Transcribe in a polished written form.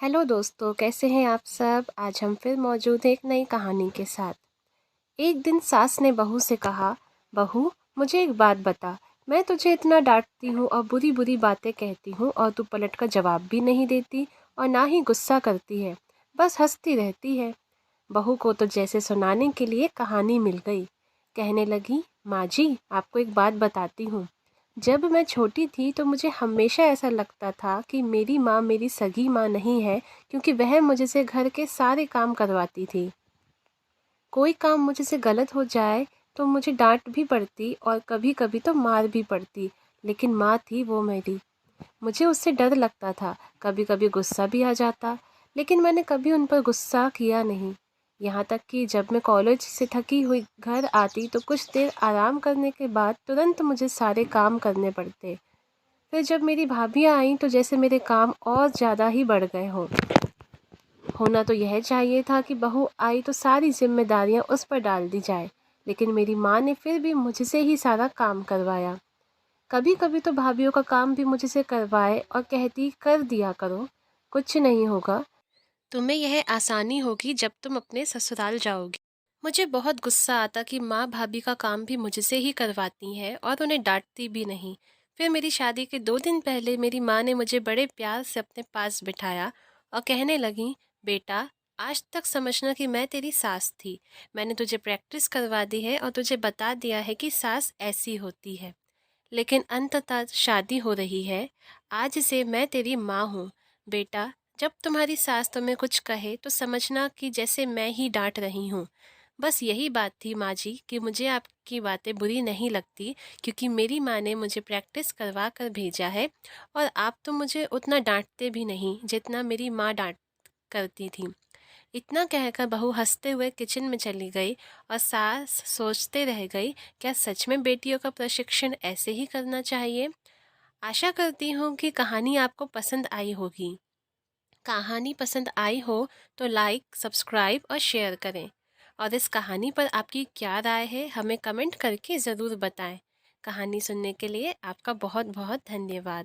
Hello दोस्तों, कैसे हैं आप सब। आज हम फिर मौजूद हैं एक नई कहानी के साथ। एक दिन सास ने बहू से कहा, बहू मुझे एक बात बता। मैं तुझे इतना डांटती हूँ और बुरी बुरी बातें कहती हूँ और तू पलट कर जवाब भी नहीं देती और ना ही गुस्सा करती है, बस हंसती रहती है। बहू को तो जैसे सुनाने के लिए कहानी मिल गई। कहने लगी, माँ जी आपको एक बात बताती हूँ। जब मैं छोटी थी तो मुझे हमेशा ऐसा लगता था कि मेरी माँ मेरी सगी माँ नहीं है, क्योंकि वह मुझसे घर के सारे काम करवाती थी। कोई काम मुझसे गलत हो जाए तो मुझे डांट भी पड़ती और कभी कभी तो मार भी पड़ती, लेकिन माँ थी वो मेरी। मुझे उससे डर लगता था, कभी कभी गुस्सा भी आ जाता, लेकिन मैंने कभी उन पर गुस्सा किया नहीं। यहाँ तक कि जब मैं कॉलेज से थकी हुई घर आती तो कुछ देर आराम करने के बाद तुरंत मुझे सारे काम करने पड़ते। फिर जब मेरी भाभियाँ आईं तो जैसे मेरे काम और ज़्यादा ही बढ़ गए हों। होना तो यह चाहिए था कि बहू आई तो सारी जिम्मेदारियाँ उस पर डाल दी जाए, लेकिन मेरी माँ ने फिर भी मुझसे ही सारा काम करवाया। कभी कभी तो भाभीियों का काम भी मुझसे करवाए और कहती, कर दिया करो, कुछ नहीं होगा, तुम्हें यह आसानी होगी जब तुम अपने ससुराल जाओगी। मुझे बहुत गुस्सा आता कि माँ भाभी का काम भी मुझसे ही करवाती हैं और उन्हें डांटती भी नहीं। फिर मेरी शादी के 2 दिन पहले मेरी माँ ने मुझे बड़े प्यार से अपने पास बिठाया और कहने लगी, बेटा आज तक समझना कि मैं तेरी सास थी। मैंने तुझे प्रैक्टिस करवा दी है और तुझे बता दिया है कि सास ऐसी होती है, लेकिन अंततः शादी हो रही है। आज से मैं तेरी माँ हूँ। बेटा जब तुम्हारी सास तुम्हें कुछ कहे तो समझना कि जैसे मैं ही डांट रही हूँ। बस यही बात थी माँ जी कि मुझे आपकी बातें बुरी नहीं लगती, क्योंकि मेरी माँ ने मुझे प्रैक्टिस करवा कर भेजा है और आप तो मुझे उतना डांटते भी नहीं जितना मेरी माँ डांट करती थी। इतना कहकर बहू हंसते हुए किचन में चली गई और सास सोचते रह गई, क्या सच में बेटियों का प्रशिक्षण ऐसे ही करना चाहिए। आशा करती हूँ कि कहानी आपको पसंद आई होगी। कहानी पसंद आई हो तो लाइक, सब्सक्राइब और शेयर करें। और इस कहानी पर आपकी क्या राय है हमें कमेंट करके ज़रूर बताएं। कहानी सुनने के लिए आपका बहुत बहुत धन्यवाद।